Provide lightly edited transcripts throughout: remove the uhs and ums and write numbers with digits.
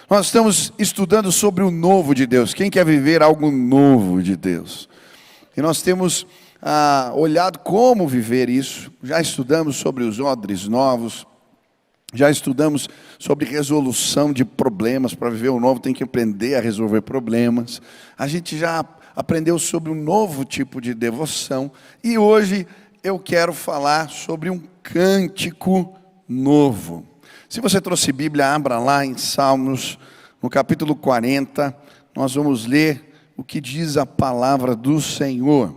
Nós estamos estudando sobre o novo de Deus. Quem quer viver algo novo de Deus? E nós temos olhado como viver isso. Já estudamos sobre os odres novos. Já estudamos sobre resolução de problemas. Para viver o novo tem que aprender a resolver problemas. A gente já aprendeu sobre um novo tipo de devoção. E hoje eu quero falar sobre um cântico novo. Se você trouxe Bíblia, abra lá em Salmos, no capítulo 40, nós vamos ler o que diz a palavra do Senhor.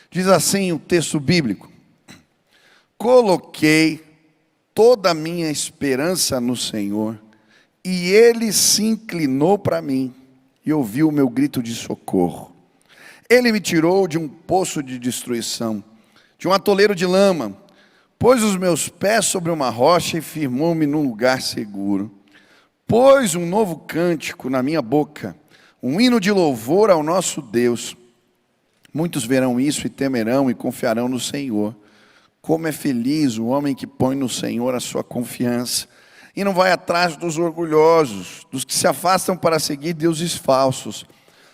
Diz assim o texto bíblico: coloquei toda a minha esperança no Senhor, e Ele se inclinou para mim, e ouviu o meu grito de socorro. Ele me tirou de um poço de destruição, de um atoleiro de lama, pôs os meus pés sobre uma rocha e firmou-me num lugar seguro. Pôs um novo cântico na minha boca, um hino de louvor ao nosso Deus. Muitos verão isso e temerão e confiarão no Senhor. Como é feliz o homem que põe no Senhor a sua confiança e não vai atrás dos orgulhosos, dos que se afastam para seguir deuses falsos.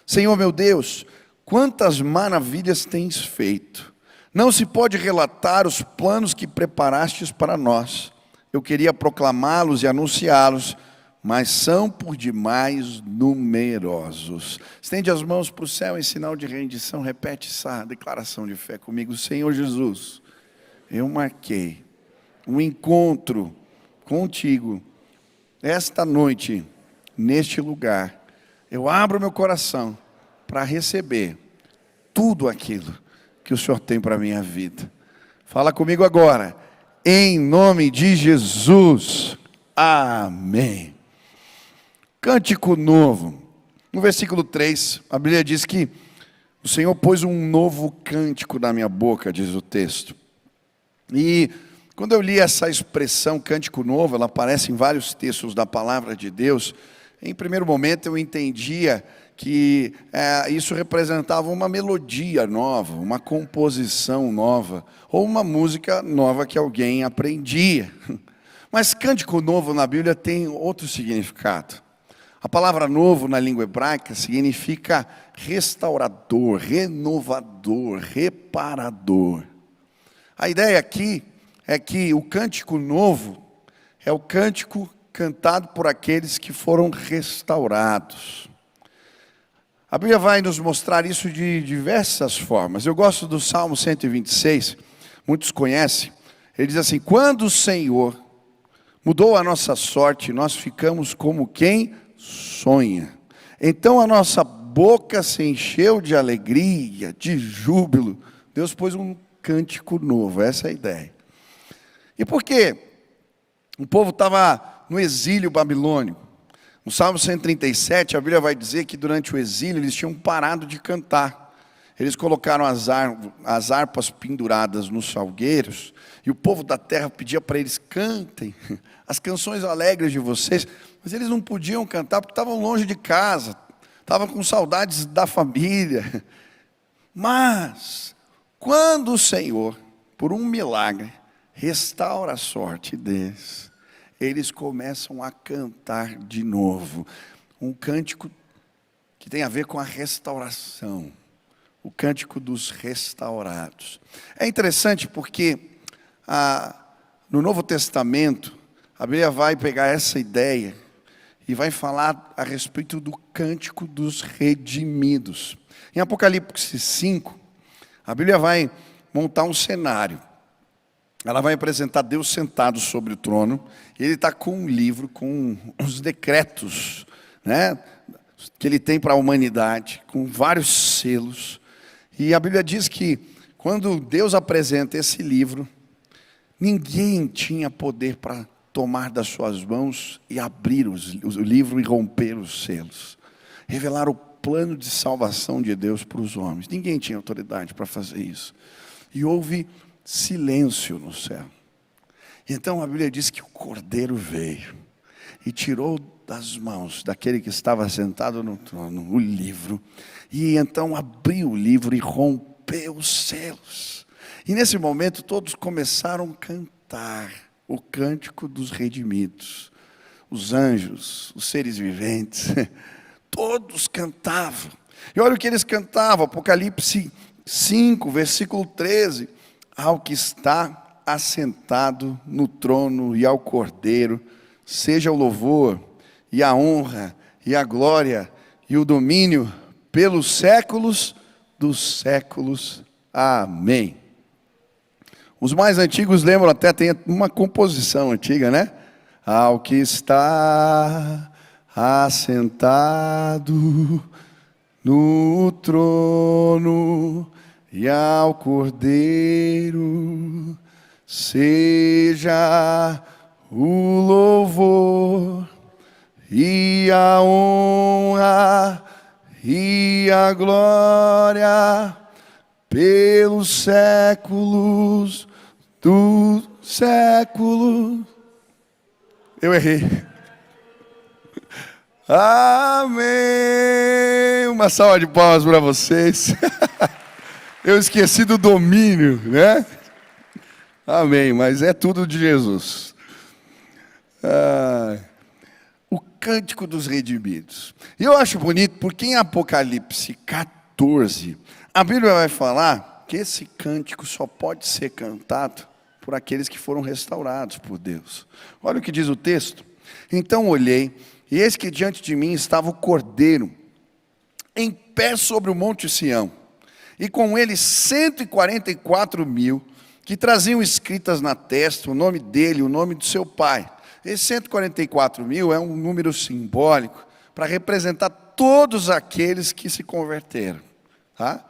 Senhor meu Deus, quantas maravilhas tens feito! Não se pode relatar os planos que preparastes para nós. Eu queria proclamá-los e anunciá-los, mas são por demais numerosos. Estende as mãos para o céu em sinal de rendição. Repete essa declaração de fé comigo. Senhor Jesus, eu marquei um encontro contigo esta noite, neste lugar. Eu abro meu coração para receber tudo aquilo que o Senhor tem para a minha vida. Fala comigo agora, em nome de Jesus, amém. Cântico novo. No versículo 3, a Bíblia diz que o Senhor pôs um novo cântico na minha boca, diz o texto. E quando eu li essa expressão cântico novo, ela aparece em vários textos da palavra de Deus. Em primeiro momento eu entendia que isso representava uma melodia nova, uma composição nova, ou uma música nova que alguém aprendia. Mas cântico novo na Bíblia tem outro significado. A palavra novo na língua hebraica significa restaurador, renovador, reparador. A ideia aqui é que o cântico novo é o cântico cantado por aqueles que foram restaurados. A Bíblia vai nos mostrar isso de diversas formas. Eu gosto do Salmo 126, muitos conhecem. Ele diz assim: quando o Senhor mudou a nossa sorte, nós ficamos como quem sonha. Então a nossa boca se encheu de alegria, de júbilo. Deus pôs um cântico novo, essa é a ideia. E por quê? O povo estava no exílio babilônico. No Salmo 137, a Bíblia vai dizer que durante o exílio eles tinham parado de cantar. Eles colocaram as harpas penduradas nos salgueiros, e o povo da terra pedia para eles: cantem as canções alegres de vocês, mas eles não podiam cantar porque estavam longe de casa, estavam com saudades da família. Mas, quando o Senhor, por um milagre, restaura a sorte deles, eles começam a cantar de novo. Um cântico que tem a ver com a restauração. O cântico dos restaurados. É interessante porque no Novo Testamento, a Bíblia vai pegar essa ideia e vai falar a respeito do cântico dos redimidos. Em Apocalipse 5, a Bíblia vai montar um cenário. Ela vai apresentar Deus sentado sobre o trono, e Ele está com um livro, com os decretos, né, que Ele tem para a humanidade, com vários selos. E a Bíblia diz que quando Deus apresenta esse livro, ninguém tinha poder para tomar das suas mãos e abrir o livro e romper os selos. Revelar o plano de salvação de Deus para os homens. Ninguém tinha autoridade para fazer isso. E houve silêncio no céu. E então a Bíblia diz que o Cordeiro veio e tirou das mãos daquele que estava sentado no trono o livro, e então abriu o livro e rompeu os selos. E nesse momento todos começaram a cantar o cântico dos redimidos. os anjos, os seres viventes, todos cantavam. E olha o que eles cantavam, Apocalipse 5, versículo 13. Ao que está assentado no trono e ao Cordeiro, seja o louvor e a honra e a glória e o domínio pelos séculos dos séculos. Amém. Os mais antigos lembram, até tem uma composição antiga, né? Ao que está assentado no trono e ao Cordeiro, seja o louvor e a honra e a glória pelos séculos dos séculos. Eu errei. Amém. Uma salva de palmas para vocês. Eu esqueci do domínio, né? Amém, mas é tudo de Jesus. O cântico dos redimidos. E eu acho bonito, porque em Apocalipse 14, a Bíblia vai falar que esse cântico só pode ser cantado por aqueles que foram restaurados por Deus. Olha o que diz o texto. Então olhei, e eis que diante de mim estava o Cordeiro, em pé sobre o monte Sião, e com ele 144.000, que traziam escritas na testa o nome dele, o nome do seu pai. Esse 144.000 é um número simbólico para representar todos aqueles que se converteram, tá?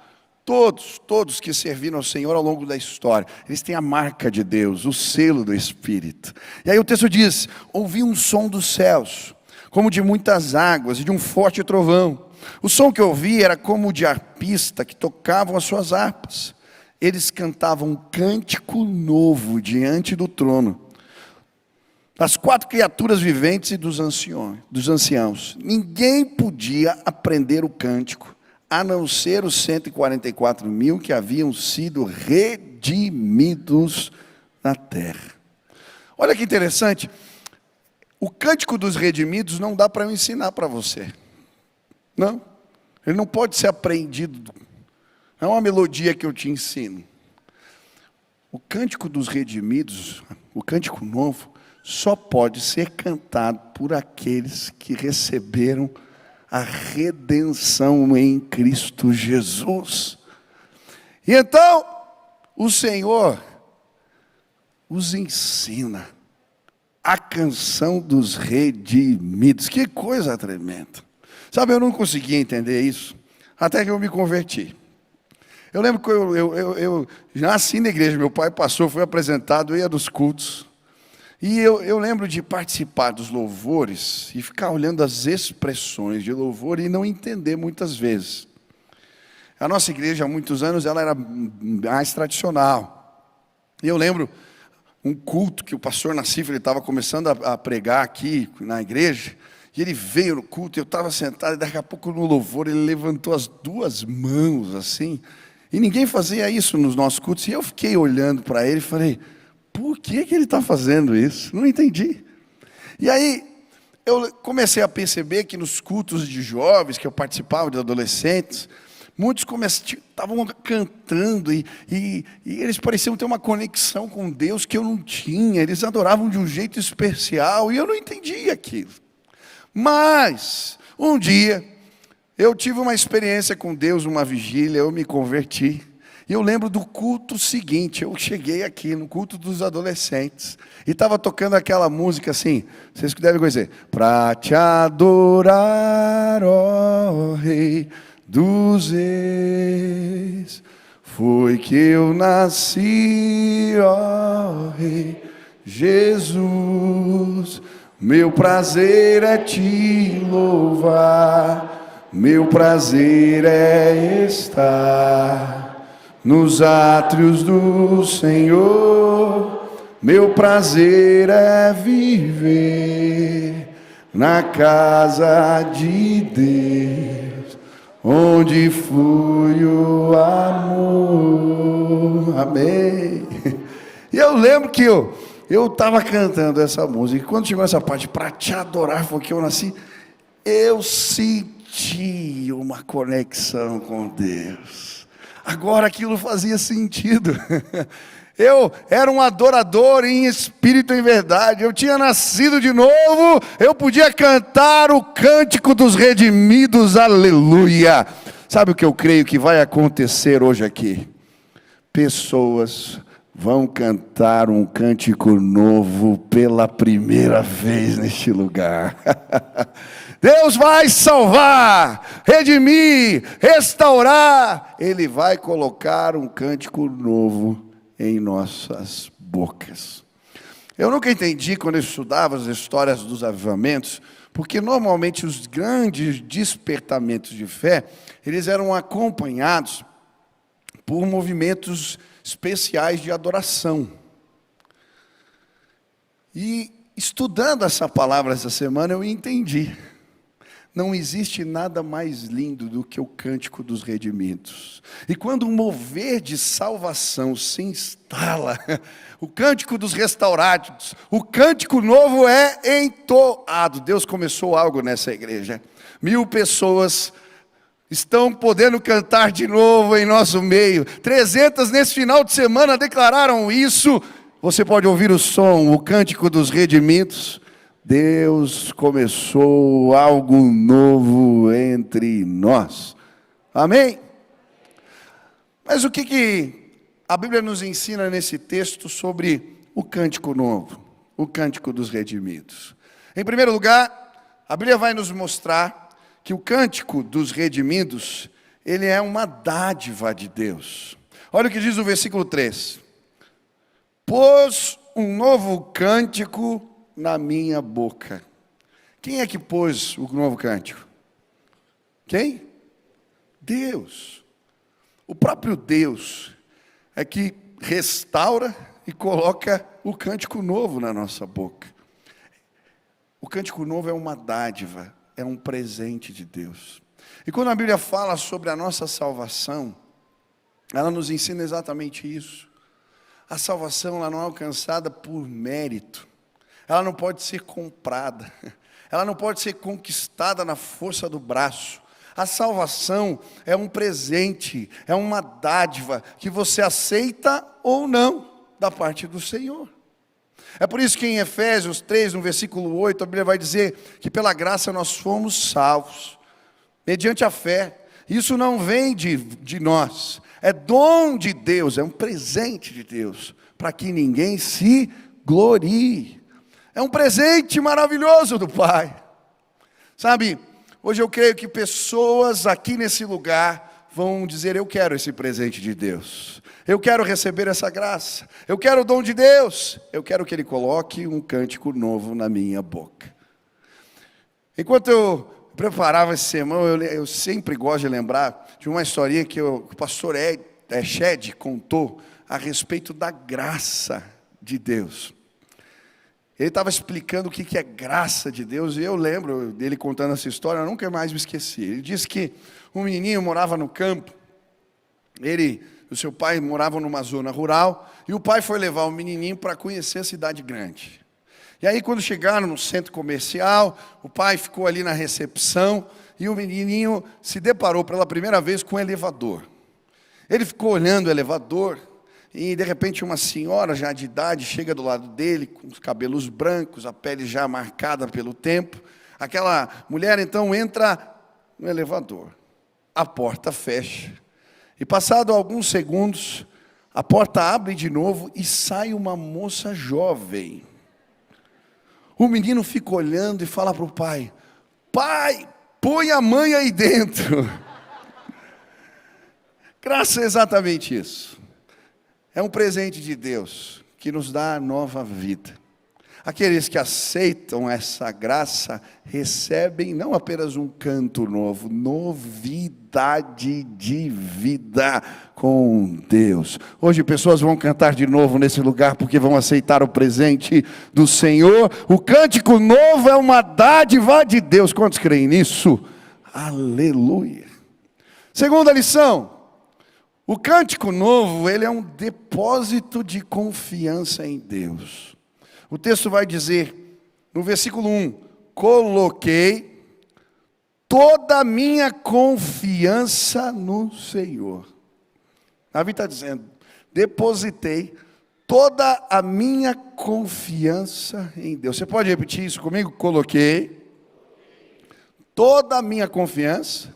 Todos que serviram ao Senhor ao longo da história, eles têm a marca de Deus, o selo do Espírito. E aí o texto diz: ouvi um som dos céus, como de muitas águas e de um forte trovão. O som que eu ouvi era como de arpista que tocavam as suas harpas. Eles cantavam um cântico novo diante do trono, das 4 criaturas viventes e dos anciãos. Ninguém podia aprender o cântico, a não ser os 144.000 que haviam sido redimidos na terra. Olha que interessante, o cântico dos redimidos não dá para eu ensinar para você. Não, ele não pode ser aprendido, não é uma melodia que eu te ensino. O cântico dos redimidos, o cântico novo, só pode ser cantado por aqueles que receberam a redenção em Cristo Jesus. E então, o Senhor os ensina a canção dos redimidos. Que coisa tremenda. Sabe, eu não conseguia entender isso, até que eu me converti. Eu lembro que eu nasci na igreja, meu pai passou, foi apresentado, eu ia dos cultos. E eu lembro de participar dos louvores e ficar olhando as expressões de louvor e não entender muitas vezes. A nossa igreja, há muitos anos, ela era mais tradicional. E eu lembro um culto que o pastor Nassif, ele estava começando a pregar aqui na igreja, e ele veio no culto, eu estava sentado, e daqui a pouco no louvor, ele levantou as 2 mãos, assim, e ninguém fazia isso nos nossos cultos, e eu fiquei olhando para ele e falei: por que ele está fazendo isso? Não entendi. E aí, eu comecei a perceber que nos cultos de jovens, que eu participava, de adolescentes, muitos estavam cantando e eles pareciam ter uma conexão com Deus que eu não tinha. Eles adoravam de um jeito especial e eu não entendia aquilo. Mas, um dia, eu tive uma experiência com Deus, uma vigília, eu me converti. E eu lembro do culto seguinte, eu cheguei aqui no culto dos adolescentes, e estava tocando aquela música assim, vocês que devem conhecer: para te adorar, ó Rei dos Reis, foi que eu nasci, ó Rei Jesus. Meu prazer é te louvar, meu prazer é estar nos átrios do Senhor, meu prazer é viver na casa de Deus, onde flui o amor. Amém. E eu lembro que eu eu estava cantando essa música, e quando chegou essa parte, para te adorar foi que eu nasci, eu senti uma conexão com Deus. Agora aquilo fazia sentido. Eu era um adorador em espírito e em verdade. Eu tinha nascido de novo. Eu podia cantar o cântico dos redimidos. Aleluia. Sabe o que eu creio que vai acontecer hoje aqui? Pessoas vão cantar um cântico novo pela primeira vez neste lugar. Deus vai salvar, redimir, restaurar. Ele vai colocar um cântico novo em nossas bocas. Eu nunca entendi quando eu estudava as histórias dos avivamentos, porque normalmente os grandes despertamentos de fé, eles eram acompanhados por movimentos especiais de adoração. E estudando essa palavra essa semana, eu entendi. Não existe nada mais lindo do que o cântico dos redimidos. E quando um mover de salvação se instala, o cântico dos restaurados, o cântico novo é entoado. Deus começou algo nessa igreja. 1000 pessoas estão podendo cantar de novo em nosso meio. 300 nesse final de semana declararam isso. Você pode ouvir o som, o cântico dos redimidos. Deus começou algo novo entre nós. Amém? Mas o que a Bíblia nos ensina nesse texto sobre o cântico novo, o cântico dos redimidos? Em primeiro lugar, a Bíblia vai nos mostrar que o cântico dos redimidos, ele é uma dádiva de Deus. Olha o que diz o versículo 3. Pôs um novo cântico na minha boca. Quem é que pôs o novo cântico? Quem? Deus. O próprio Deus é que restaura e coloca o cântico novo na nossa boca. O cântico novo é uma dádiva, é um presente de Deus. E quando a Bíblia fala sobre a nossa salvação, ela nos ensina exatamente isso. A salvação ela não é alcançada por mérito. Ela não pode ser comprada, ela não pode ser conquistada na força do braço. A salvação é um presente, é uma dádiva que você aceita ou não da parte do Senhor. É por isso que em Efésios 3, no versículo 8, a Bíblia vai dizer que pela graça nós fomos salvos, mediante a fé. Isso não vem de nós, é dom de Deus, é um presente de Deus, para que ninguém se glorie. É um presente maravilhoso do Pai. Sabe, hoje eu creio que pessoas aqui nesse lugar vão dizer, eu quero esse presente de Deus. Eu quero receber essa graça. Eu quero o dom de Deus. Eu quero que Ele coloque um cântico novo na minha boca. Enquanto eu preparava esse sermão, eu sempre gosto de lembrar de uma historinha que o pastor Shed contou a respeito da graça de Deus. Ele estava explicando o que é graça de Deus, e eu lembro dele contando essa história, eu nunca mais me esqueci. Ele disse que um menininho morava no campo, o seu pai morava numa zona rural, e o pai foi levar o menininho para conhecer a cidade grande. E aí quando chegaram no centro comercial, o pai ficou ali na recepção, e o menininho se deparou pela primeira vez com um elevador. Ele ficou olhando o elevador, e de repente uma senhora já de idade chega do lado dele, com os cabelos brancos, a pele já marcada pelo tempo. Aquela mulher então entra no elevador, a porta fecha, e passado alguns segundos, a porta abre de novo e sai uma moça jovem. O menino fica olhando e fala para o pai, pai, põe a mãe aí dentro. Graça é exatamente isso. É um presente de Deus que nos dá nova vida. Aqueles que aceitam essa graça recebem não apenas um canto novo, novidade de vida com Deus. Hoje pessoas vão cantar de novo nesse lugar porque vão aceitar o presente do Senhor. O cântico novo é uma dádiva de Deus. Quantos creem nisso? Aleluia. Segunda lição. O cântico novo, ele é um depósito de confiança em Deus. O texto vai dizer, no versículo 1, coloquei toda a minha confiança no Senhor. Davi está dizendo, depositei toda a minha confiança em Deus. Você pode repetir isso comigo? Coloquei toda a minha confiança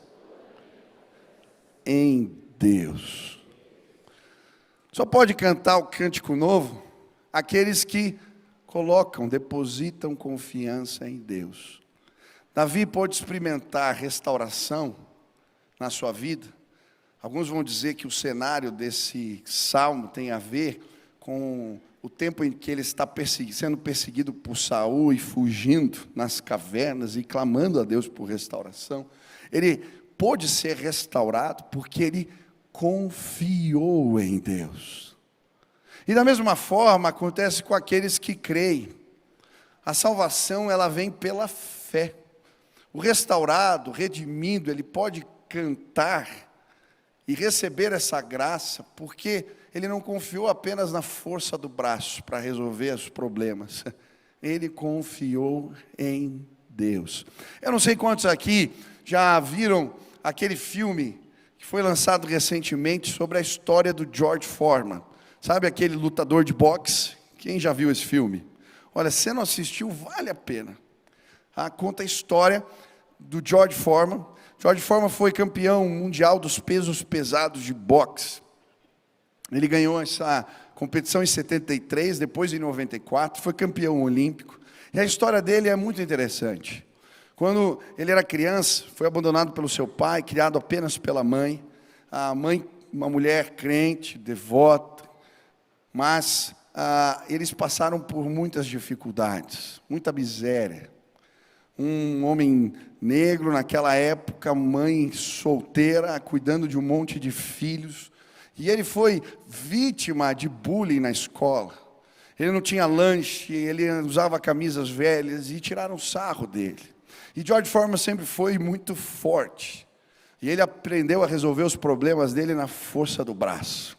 em Deus. Só pode cantar o cântico novo aqueles que colocam, depositam confiança em Deus. Davi pôde experimentar restauração na sua vida. Alguns vão dizer que o cenário desse salmo tem a ver com o tempo em que ele está sendo perseguido por Saul e fugindo nas cavernas e clamando a Deus por restauração. Ele pôde ser restaurado porque ele confiou em Deus. E da mesma forma acontece com aqueles que creem. A salvação, ela vem pela fé. O restaurado, redimido, ele pode cantar e receber essa graça, porque ele não confiou apenas na força do braço para resolver os problemas. Ele confiou em Deus. Eu não sei quantos aqui já viram aquele filme que foi lançado recentemente sobre a história do George Foreman. Sabe aquele lutador de boxe? Quem já viu esse filme? Olha, se você não assistiu, vale a pena. Conta a história do George Foreman. George Foreman foi campeão mundial dos pesos pesados de boxe. Ele ganhou essa competição em 73, depois em 94, foi campeão olímpico. E a história dele é muito interessante. Quando ele era criança, foi abandonado pelo seu pai, criado apenas pela mãe. A mãe, uma mulher crente, devota, mas eles passaram por muitas dificuldades, muita miséria. Um homem negro naquela época, mãe solteira, cuidando de um monte de filhos. E ele foi vítima de bullying na escola. Ele não tinha lanche, ele usava camisas velhas e tiraram sarro dele. E George Foreman sempre foi muito forte. E ele aprendeu a resolver os problemas dele na força do braço.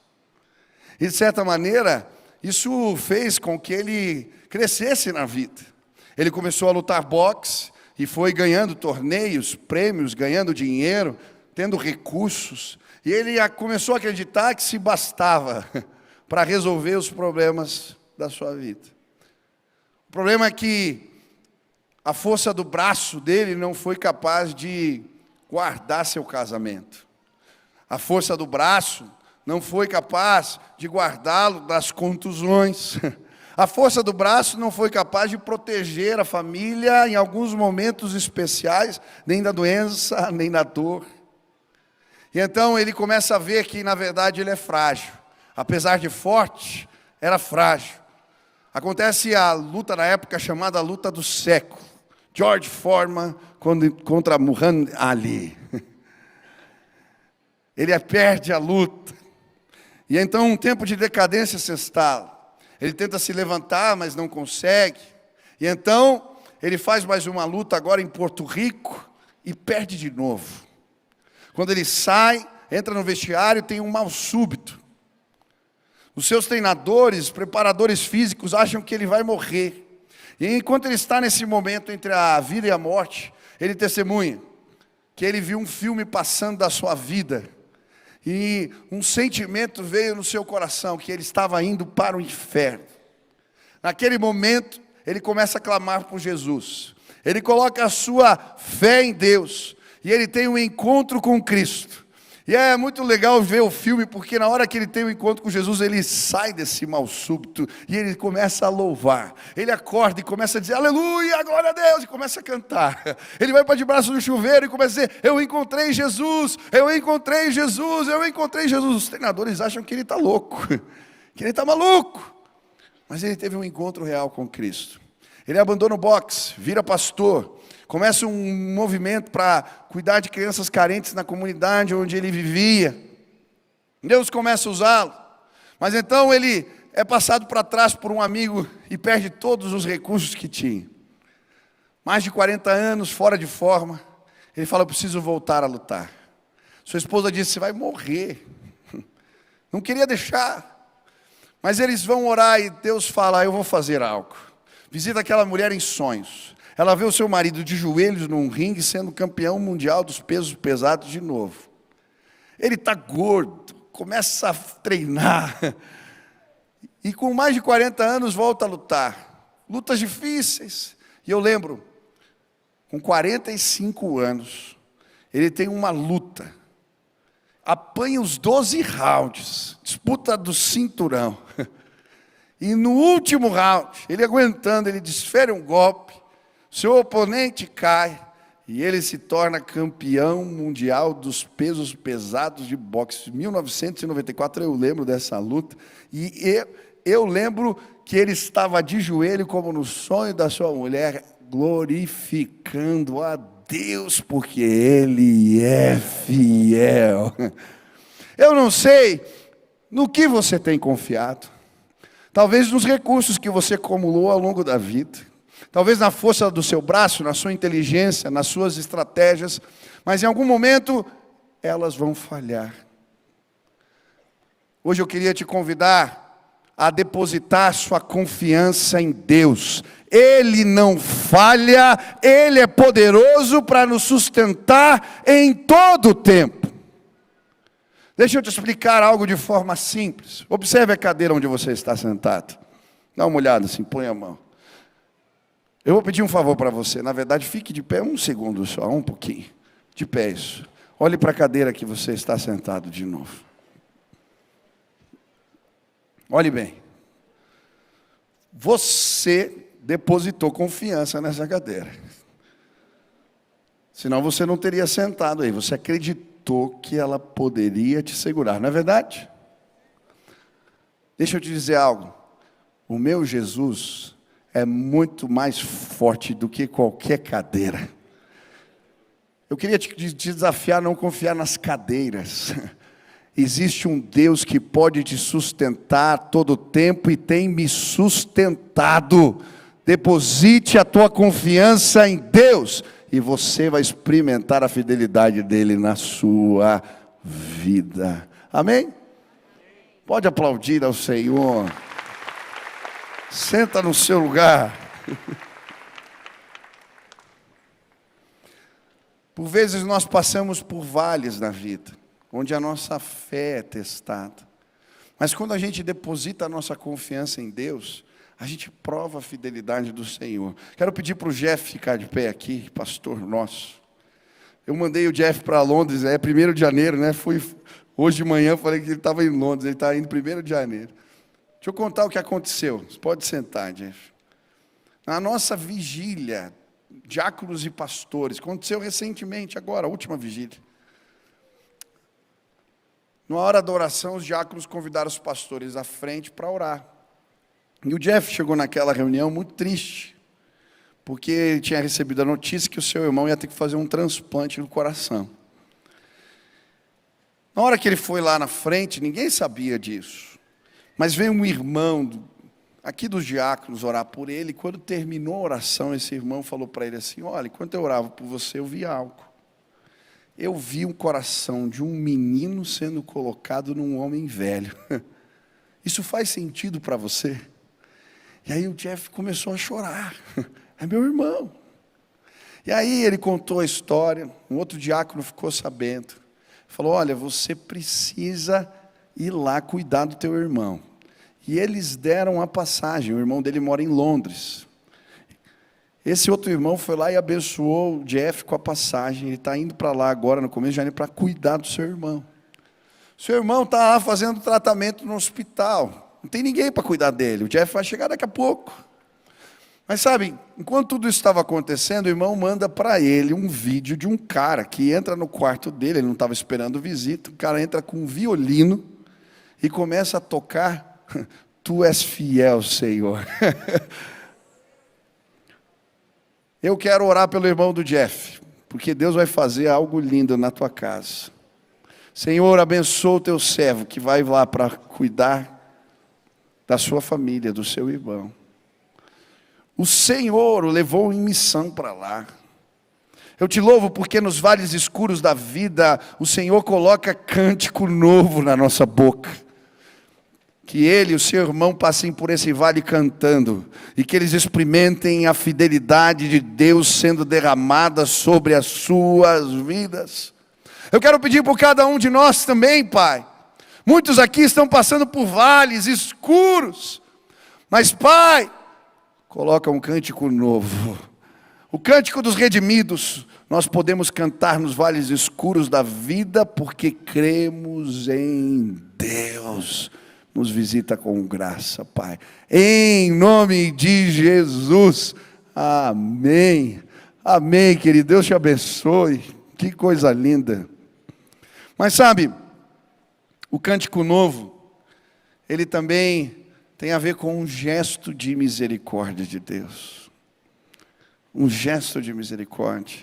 E de certa maneira, isso fez com que ele crescesse na vida. Ele começou a lutar boxe e foi ganhando torneios, prêmios, ganhando dinheiro, tendo recursos. E ele começou a acreditar que se bastava para resolver os problemas da sua vida. O problema é que a força do braço dele não foi capaz de guardar seu casamento. A força do braço não foi capaz de guardá-lo das contusões. A força do braço não foi capaz de proteger a família em alguns momentos especiais, nem da doença, nem da dor. E então ele começa a ver que, na verdade, ele é frágil. Apesar de forte, era frágil. Acontece a luta na época chamada luta do século. George Foreman contra Muhammad Ali. Ele perde a luta. E então um tempo de decadência se instala. Ele tenta se levantar, mas não consegue. E então ele faz mais uma luta agora em Porto Rico e perde de novo. Quando ele sai, entra no vestiário, tem um mal súbito. Os seus treinadores, preparadores físicos acham que ele vai morrer. E enquanto ele está nesse momento entre a vida e a morte, ele testemunha que ele viu um filme passando da sua vida. E um sentimento veio no seu coração, que ele estava indo para o inferno. Naquele momento, ele começa a clamar por Jesus. Ele coloca a sua fé em Deus. E ele tem um encontro com Cristo. E é muito legal ver o filme, porque na hora que ele tem um encontro com Jesus, ele sai desse mal súbito e ele começa a louvar. Ele acorda e começa a dizer, aleluia, glória a Deus, e começa a cantar. Ele vai para debaixo do chuveiro e começa a dizer, eu encontrei Jesus, eu encontrei Jesus, eu encontrei Jesus. Os treinadores acham que ele está louco, que ele está maluco. Mas ele teve um encontro real com Cristo. Ele abandona o boxe, vira pastor, começa um movimento para cuidar de crianças carentes na comunidade onde ele vivia. Deus começa a usá-lo. Mas então ele é passado para trás por um amigo e perde todos os recursos que tinha. Mais de 40 anos, fora de forma. Ele fala, eu preciso voltar a lutar. Sua esposa disse, você vai morrer. Não queria deixar. Mas eles vão orar e Deus fala, eu vou fazer algo. visita aquela mulher em sonhos. Ela vê o seu marido de joelhos num ringue sendo campeão mundial dos pesos pesados de novo. Ele está gordo, começa a treinar. E com mais de 40 anos volta a lutar. Lutas difíceis. E eu lembro, com 45 anos, ele tem uma luta. Apanha os 12 rounds, disputa do cinturão. E no último round, ele aguentando, ele desfere um golpe, seu oponente cai, e ele se torna campeão mundial dos pesos pesados de boxe. Em 1994 eu lembro dessa luta, e eu lembro que ele estava de joelho, como no sonho da sua mulher, glorificando a Deus, porque Ele é fiel. Eu não sei no que você tem confiado. Talvez nos recursos que você acumulou ao longo da vida. Talvez na força do seu braço, na sua inteligência, nas suas estratégias. Mas em algum momento, elas vão falhar. Hoje eu queria te convidar a depositar sua confiança em Deus. Ele não falha, Ele é poderoso para nos sustentar em todo o tempo. Deixa eu te explicar algo de forma simples. Observe a cadeira onde você está sentado. Dá uma olhada assim, põe a mão. Eu vou pedir um favor para você. Na verdade, fique de pé um segundo só, um pouquinho. De pé isso. Olhe para a cadeira que você está sentado de novo. Olhe bem. Você depositou confiança nessa cadeira. Senão você não teria sentado aí. Você acreditou que ela poderia te segurar, não é verdade? Deixa eu te dizer algo. O meu Jesus é muito mais forte do que qualquer cadeira. Eu queria te desafiar a não confiar nas cadeiras. Existe um Deus que pode te sustentar todo o tempo e tem me sustentado. Deposite a tua confiança em Deus e você vai experimentar a fidelidade dele na sua vida. Amém? Pode aplaudir ao Senhor. Senta no seu lugar. Por vezes nós passamos por vales na vida, onde a nossa fé é testada. Mas quando a gente deposita a nossa confiança em Deus, a gente prova a fidelidade do Senhor. Quero pedir para o Jeff ficar de pé aqui, pastor nosso. Eu mandei o Jeff para Londres, é 1º de janeiro, né? Hoje de manhã, falei que ele estava em Londres, ele está indo 1º de janeiro. Deixa eu contar o que aconteceu. Você pode sentar, Jeff. Na nossa vigília, diáconos e pastores, aconteceu recentemente, agora, a última vigília. Na hora da oração, os diáconos convidaram os pastores à frente para orar. E o Jeff chegou naquela reunião muito triste, porque ele tinha recebido a notícia que o seu irmão ia ter que fazer um transplante no coração. Na hora que ele foi lá na frente, ninguém sabia disso. Mas veio um irmão aqui dos diáconos orar por ele, e quando terminou a oração, esse irmão falou para ele assim: olha, enquanto eu orava por você, eu vi algo. Eu vi um coração de um menino sendo colocado num homem velho. Isso faz sentido para você? E aí o Jeff começou a chorar. É meu irmão. E aí ele contou a história, um outro diácono ficou sabendo. Falou: olha, você precisa ir lá cuidar do teu irmão. E eles deram a passagem, o irmão dele mora em Londres. Esse outro irmão foi lá e abençoou o Jeff com a passagem. Ele está indo para lá agora, no começo de janeiro, para cuidar do seu irmão. Seu irmão está lá fazendo tratamento no hospital. Não tem ninguém para cuidar dele. O Jeff vai chegar daqui a pouco. Mas sabe, enquanto tudo isso estava acontecendo, o irmão manda para ele um vídeo de um cara que entra no quarto dele. Ele não estava esperando visita. O cara entra com um violino e começa a tocar: Tu és fiel, Senhor. Eu quero orar pelo irmão do Jeff, porque Deus vai fazer algo lindo na tua casa. Senhor, abençoa o teu servo que vai lá para cuidar da sua família, do seu irmão. O Senhor o levou em missão para lá. Eu te louvo porque nos vales escuros da vida, o Senhor coloca cântico novo na nossa boca. que ele e o seu irmão passem por esse vale cantando, e que eles experimentem a fidelidade de Deus sendo derramada sobre as suas vidas. Eu quero pedir por cada um de nós também, Pai. Muitos aqui estão passando por vales escuros, mas, Pai, coloca um cântico novo, o cântico dos redimidos. Nós podemos cantar nos vales escuros da vida, porque cremos em Deus. Nos visita com graça, Pai. Em nome de Jesus. Amém. Amém, querido. Deus te abençoe. Que coisa linda. Mas sabe, o cântico novo, ele também tem a ver com um gesto de misericórdia de Deus. Um gesto de misericórdia.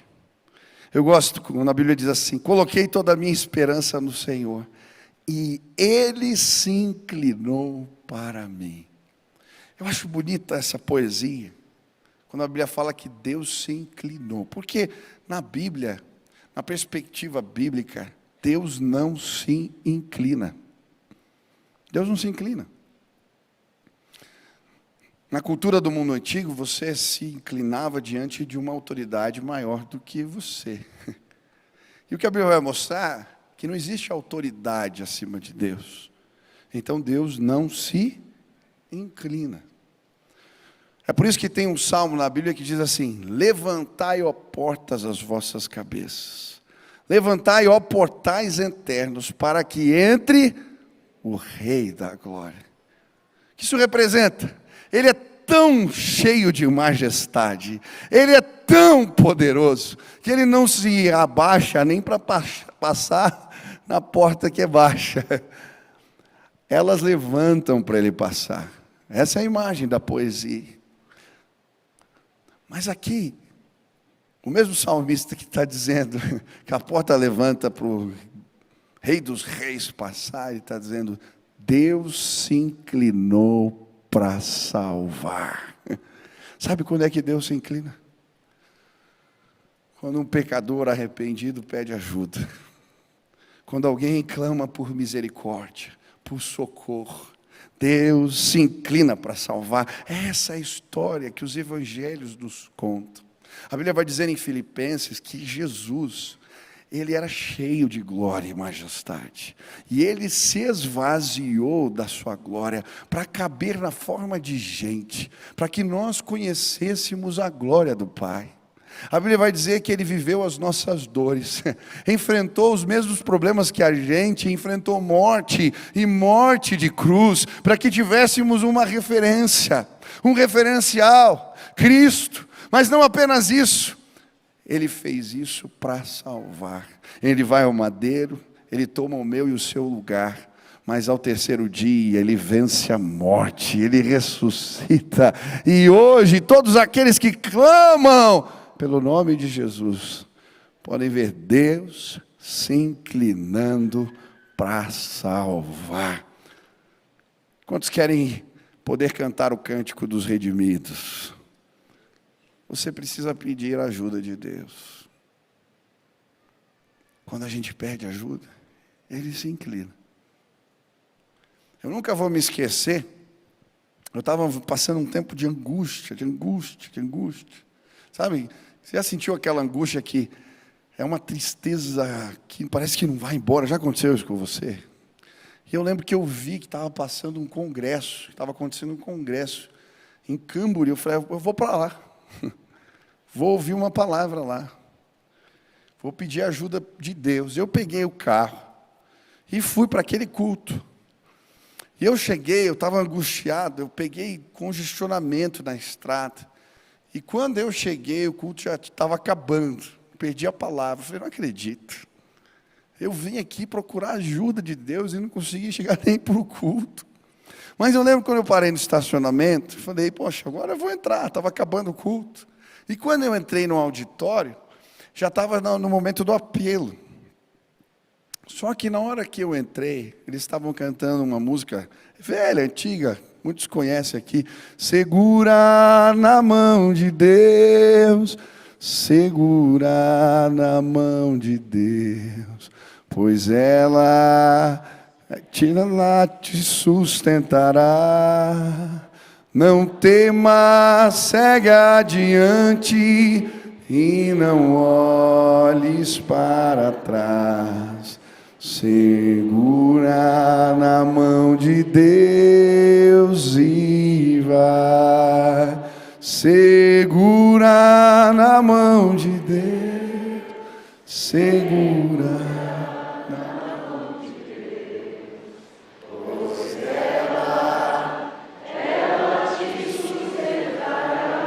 Eu gosto quando a Bíblia diz assim: coloquei toda a minha esperança no Senhor, e Ele se inclinou para mim. Eu acho bonita essa poesia, quando a Bíblia fala que Deus se inclinou. Porque na Bíblia, na perspectiva bíblica, Deus não se inclina. Deus não se inclina. Na cultura do mundo antigo, você se inclinava diante de uma autoridade maior do que você. E o que a Bíblia vai mostrar que não existe autoridade acima de Deus. Então Deus não se inclina. É por isso que tem um salmo na Bíblia que diz assim: levantai, ó portas, as vossas cabeças. Levantai, ó portais eternos, para que entre o Rei da Glória. O que isso representa? Ele é tão cheio de majestade, Ele é tão poderoso, que Ele não se abaixa nem para passar na porta que é baixa. Elas levantam para Ele passar. Essa é a imagem da poesia. Mas aqui, o mesmo salmista que está dizendo que a porta levanta para o Rei dos Reis passar, ele está dizendo: Deus se inclinou para salvar. Sabe quando é que Deus se inclina? Quando um pecador arrependido pede ajuda. Quando alguém clama por misericórdia, por socorro. Deus se inclina para salvar. Essa é a história que os evangelhos nos contam. A Bíblia vai dizer em Filipenses que Jesus, Ele era cheio de glória e majestade. E Ele se esvaziou da sua glória para caber na forma de gente, para que nós conhecêssemos a glória do Pai. A Bíblia vai dizer que Ele viveu as nossas dores, enfrentou os mesmos problemas que a gente, enfrentou morte e morte de cruz, para que tivéssemos uma referência, um referencial, Cristo. Mas não apenas isso, Ele fez isso para salvar. Ele vai ao madeiro, Ele toma o meu e o seu lugar, mas ao terceiro dia Ele vence a morte, Ele ressuscita. E hoje todos aqueles que clamam pelo nome de Jesus podem ver Deus se inclinando para salvar. Quantos querem poder cantar o cântico dos redimidos? Você precisa pedir a ajuda de Deus. Quando a gente pede ajuda, Ele se inclina. Eu nunca vou me esquecer, eu estava passando um tempo de angústia. Sabe, você já sentiu aquela angústia que é uma tristeza que parece que não vai embora? Já aconteceu isso com você? E eu lembro que eu vi que estava passando um congresso, estava acontecendo um congresso em Camboriú. Eu falei: eu vou para lá. Vou ouvir uma palavra lá. Vou pedir ajuda de Deus. Eu peguei o carro e fui para aquele culto. E eu cheguei, eu estava angustiado, eu peguei congestionamento na estrada. E quando eu cheguei, o culto já estava acabando. Perdi a palavra. Eu falei: não acredito. Eu vim aqui procurar ajuda de Deus e não consegui chegar nem para o culto. Mas eu lembro quando eu parei no estacionamento, falei: poxa, agora eu vou entrar. Estava acabando o culto. E quando eu entrei no auditório, já estava no momento do apelo. Só que na hora que eu entrei, eles estavam cantando uma música velha, antiga, muitos conhecem aqui: segura na mão de Deus, segura na mão de Deus, pois ela te sustentará. Não temas, segue adiante e não olhes para trás. Segura na mão de Deus e vai. Segura na mão de Deus. Segura na mão de Deus. Pois ela te sustentará.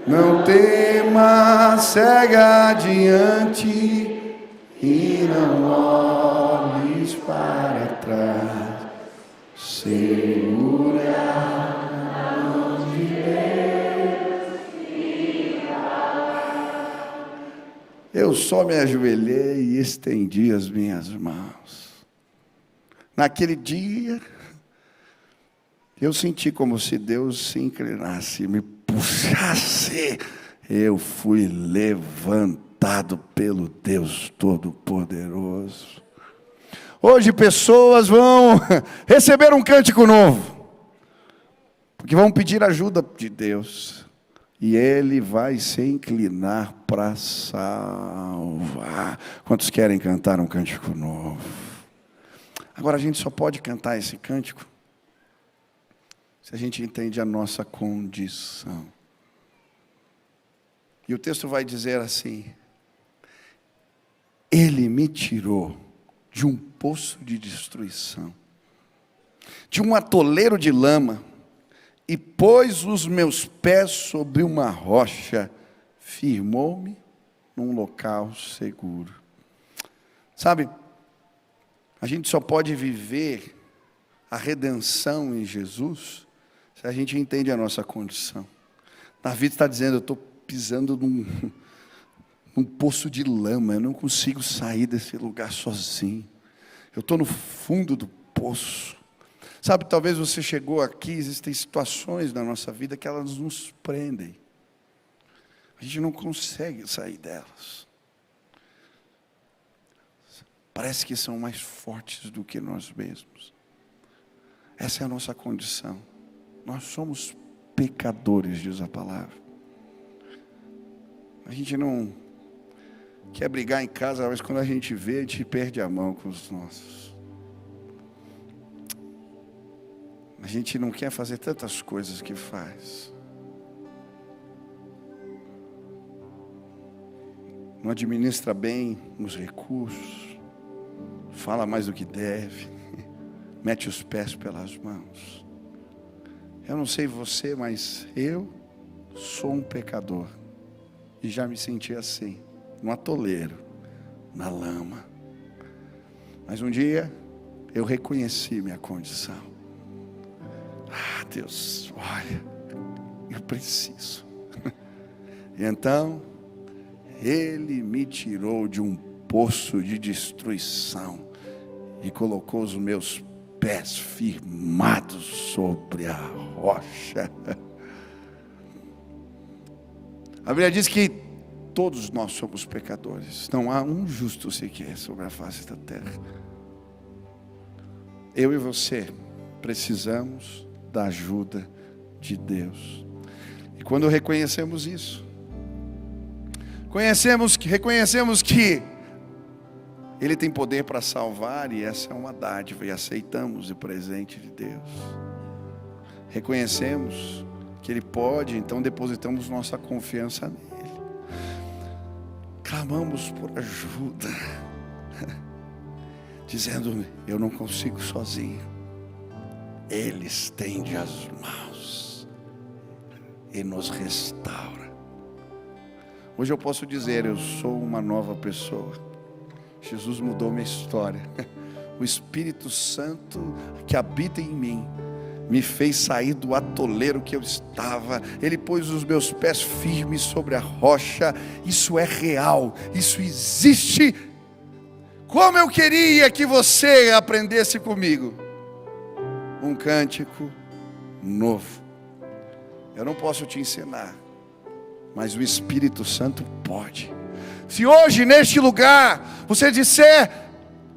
Não temas, segue adiante e não olhes para trás. Segura na mão de Deus e vai. Eu só me ajoelhei e estendi as minhas mãos. Naquele dia, eu senti como se Deus se inclinasse, me puxasse. Eu fui levantado pelo Deus Todo-Poderoso. Hoje pessoas vão receber um cântico novo, porque vão pedir ajuda de Deus, e Ele vai se inclinar para salvar. Quantos querem cantar um cântico novo? Agora a gente só pode cantar esse cântico se a gente entende a nossa condição. E o texto vai dizer assim: Ele me tirou de um poço de destruição, de um atoleiro de lama, e pôs os meus pés sobre uma rocha, firmou-me num local seguro. Sabe, a gente só pode viver a redenção em Jesus se a gente entende a nossa condição. Davi está dizendo: eu estou pisando num poço de lama, eu não consigo sair desse lugar sozinho, eu estou no fundo do poço. Sabe, talvez você chegou aqui, existem situações na nossa vida que elas nos prendem, a gente não consegue sair delas, parece que são mais fortes do que nós mesmos. Essa é a nossa condição, nós somos pecadores, diz a palavra. A gente não quer brigar em casa, mas quando a gente vê, a gente perde a mão com os nossos. A gente não quer fazer tantas coisas que faz. Não administra bem os recursos. Fala mais do que deve. Mete os pés pelas mãos. Eu não sei você, mas eu sou um pecador. E já me senti assim, no atoleiro, na lama. Mas um dia, eu reconheci minha condição. Ah, Deus, olha, eu preciso. E então, Ele me tirou de um poço de destruição e colocou os meus pés firmados sobre a rocha. A Bíblia diz que todos nós somos pecadores. Não há um justo sequer sobre a face da terra. Eu e você precisamos da ajuda de Deus. E quando reconhecemos isso, reconhecemos que Ele tem poder para salvar, e essa é uma dádiva, e aceitamos o presente de Deus. Reconhecemos que Ele pode, então depositamos nossa confiança nele. Clamamos por ajuda, dizendo: eu não consigo sozinho. Ele estende as mãos e nos restaura. Hoje eu posso dizer: eu sou uma nova pessoa. Jesus mudou minha história. O Espírito Santo que habita em mim me fez sair do atoleiro que eu estava. Ele pôs os meus pés firmes sobre a rocha. Isso é real, isso existe. Como eu queria que você aprendesse comigo um cântico novo. Eu não posso te ensinar, mas o Espírito Santo pode. Se hoje neste lugar você disser: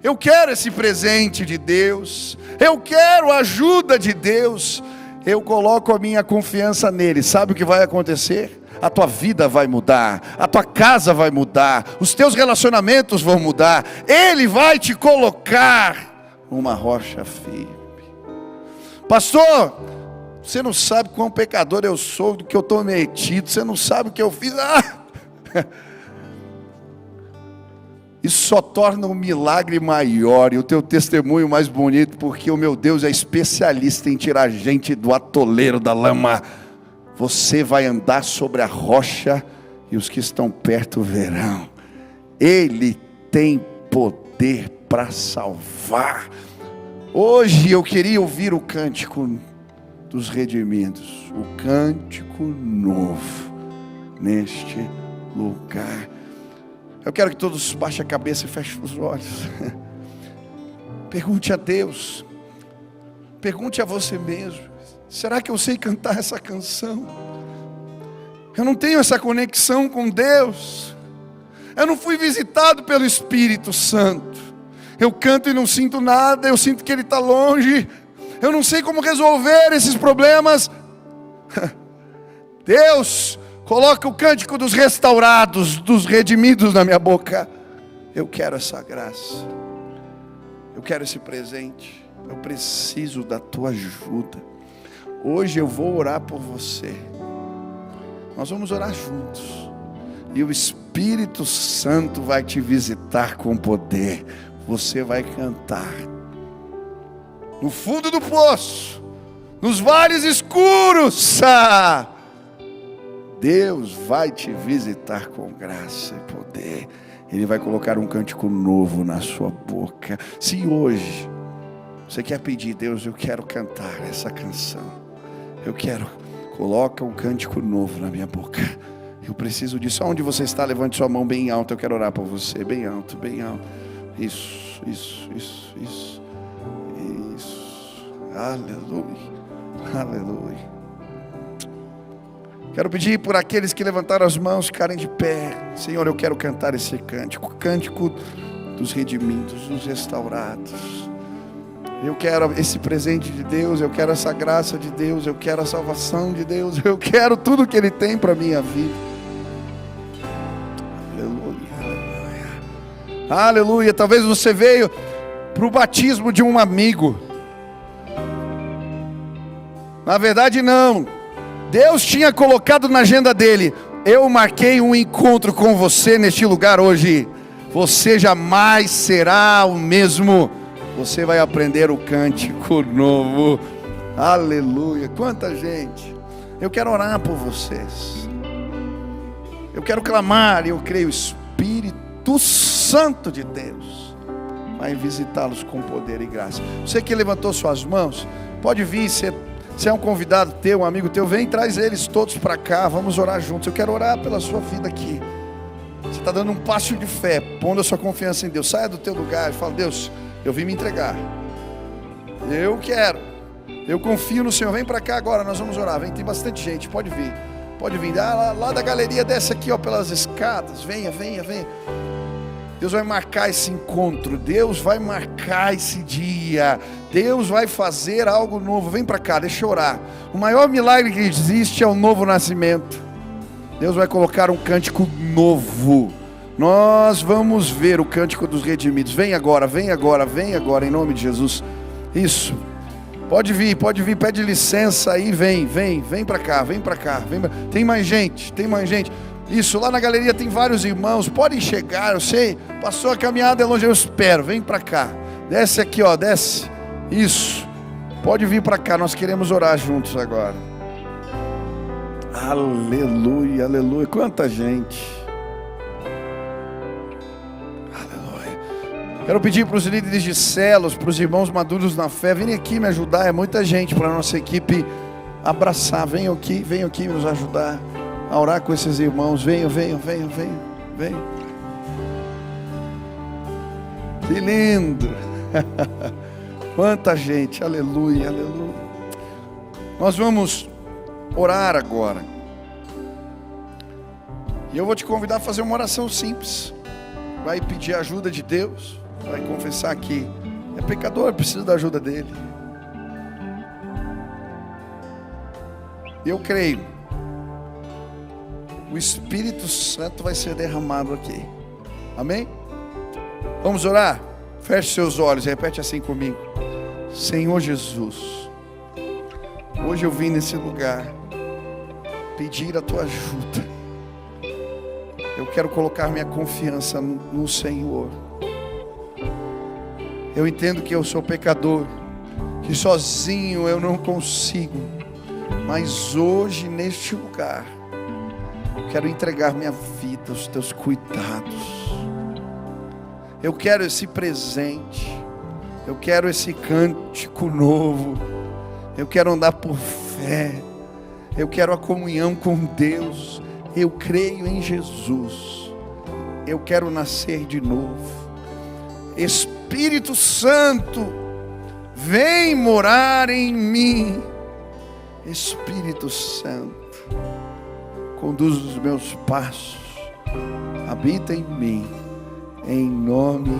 Eu quero esse presente de Deus. Eu quero a ajuda de Deus. Eu coloco a minha confiança nele. Sabe o que vai acontecer? A tua vida vai mudar, a tua casa vai mudar, os teus relacionamentos vão mudar. Ele vai te colocar uma rocha firme. Pastor, você não sabe quão pecador eu sou, do que eu estou metido, você não sabe o que eu fiz. Isso só torna um milagre maior e o teu testemunho mais bonito, porque o meu Deus é especialista em tirar gente do atoleiro, da lama. Você vai andar sobre a rocha e os que estão perto verão. Ele tem poder para salvar. Hoje eu queria ouvir o cântico dos redimidos, o cântico novo neste lugar. Eu quero que todos baixem a cabeça e fechem os olhos. Pergunte a Deus, pergunte a você mesmo: será que eu sei cantar essa canção? Eu não tenho essa conexão com Deus. Eu não fui visitado pelo Espírito Santo. Eu canto e não sinto nada. Eu sinto que Ele está longe. Eu não sei como resolver esses problemas. Deus, coloca o cântico dos restaurados, dos redimidos na minha boca. Eu quero essa graça. Eu quero esse presente. Eu preciso da tua ajuda. Hoje eu vou orar por você. Nós vamos orar juntos. E o Espírito Santo vai te visitar com poder. Você vai cantar. No fundo do poço, nos vales escuros, Deus vai te visitar com graça e poder. Ele vai colocar um cântico novo na sua boca. Se hoje você quer pedir: Deus, eu quero cantar essa canção, eu quero, coloca um cântico novo na minha boca. Eu preciso disso. Onde você está, levante sua mão bem alta. Eu quero orar por você, bem alto, bem alto. Isso. Aleluia, aleluia. Quero pedir por aqueles que levantaram as mãos, ficarem de pé. Senhor, eu quero cantar esse cântico, cântico dos redimidos, dos restaurados. Eu quero esse presente de Deus, eu quero essa graça de Deus, eu quero a salvação de Deus, eu quero tudo que Ele tem para a minha vida. Aleluia, aleluia. Aleluia. Talvez você veio para o batismo de um amigo. Na verdade não. Deus tinha colocado na agenda dele: eu marquei um encontro com você neste lugar hoje. Você jamais será o mesmo. Você vai aprender o cântico novo. Aleluia. Quanta gente. Eu quero orar por vocês. Eu quero clamar. E eu creio: o Espírito Santo de Deus vai visitá-los com poder e graça. Você que levantou suas mãos, pode vir. Se é um convidado teu, um amigo teu, vem, traz eles todos para cá. Vamos orar juntos. Eu quero orar pela sua vida aqui. Você está dando um passo de fé, pondo a sua confiança em Deus. Saia do teu lugar e fala: Deus, eu vim me entregar. Eu quero. Eu confio no Senhor. Vem para cá agora, nós vamos orar. Vem, tem bastante gente, pode vir. Pode vir. Lá da galeria, desce aqui, ó, pelas escadas. Venha. Deus vai marcar esse encontro. Deus vai marcar esse dia. Deus vai fazer algo novo. Vem para cá, deixa eu orar. O maior milagre que existe é o novo nascimento. Deus vai colocar um cântico novo. Nós vamos ver o cântico dos redimidos. Vem agora, em nome de Jesus. Isso. Pode vir, pede licença aí, vem para cá. Tem mais gente. Isso, lá na galeria tem vários irmãos, podem chegar, eu sei, passou a caminhada, é longe, eu espero, vem para cá, desce aqui, ó, desce, isso, pode vir para cá, nós queremos orar juntos agora. Aleluia, aleluia, quanta gente, aleluia. Quero pedir para os líderes de células, para os irmãos maduros na fé, venham aqui me ajudar, é muita gente para a nossa equipe abraçar, venham aqui nos ajudar a orar com esses irmãos. Venham. Que lindo. Quanta gente, aleluia. Nós vamos orar agora. E eu vou te convidar a fazer uma oração simples. Vai pedir a ajuda de Deus. vai confessar que é pecador, precisa da ajuda dele. Eu creio, o Espírito Santo vai ser derramado aqui. Amém? Vamos orar? Feche seus olhos e repete assim comigo. Senhor Jesus, hoje eu vim nesse lugar pedir a tua ajuda. Eu quero colocar minha confiança no Senhor. Eu entendo que eu sou pecador, que sozinho eu não consigo, mas hoje neste lugar eu quero entregar minha vida aos teus cuidados. Eu quero esse presente, eu quero esse cântico novo, eu quero andar por fé, eu quero a comunhão com Deus. Eu creio em Jesus, eu quero nascer de novo. Espírito Santo, vem morar em mim. Espírito Santo, conduz os meus passos, habita em mim, em nome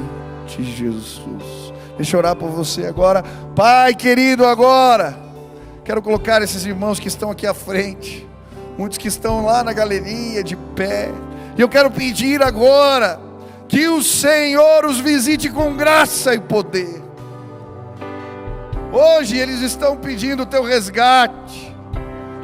de Jesus. Deixa eu orar por você agora. Pai querido, agora quero colocar esses irmãos que estão aqui à frente, muitos que estão lá na galeria de pé, e eu quero pedir agora que o Senhor os visite com graça e poder. Hoje eles estão pedindo o teu resgate,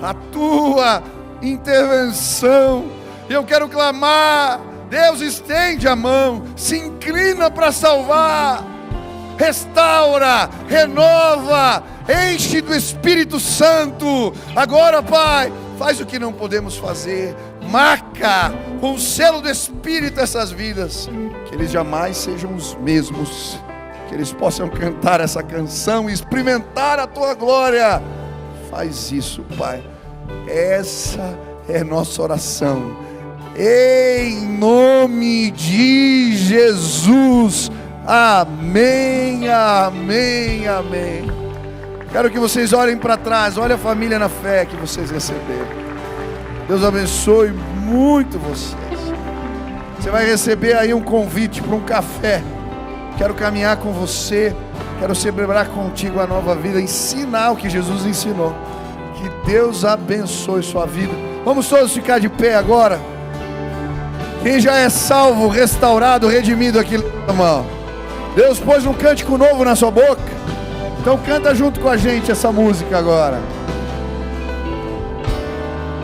a tua intervenção. Eu quero clamar: Deus, estende a mão, se inclina para salvar, restaura, renova, enche do Espírito Santo. Agora, Pai, faz o que não podemos fazer, marca com o selo do Espírito essas vidas, que eles jamais sejam os mesmos, que eles possam cantar essa canção e experimentar a tua glória. Faz isso, Pai, essa é nossa oração, em nome de Jesus, amém, amém, amém. Quero que vocês olhem para trás, olhem a família na fé que vocês receberam. Deus abençoe muito vocês. Você vai receber aí um convite para um café. Quero caminhar com você, quero celebrar contigo a nova vida, ensinar o que Jesus ensinou. Que Deus abençoe sua vida. Vamos todos ficar de pé agora. Quem já é salvo, restaurado, redimido aqui, irmão, Deus pôs um cântico novo na sua boca. Então canta junto com a gente essa música agora.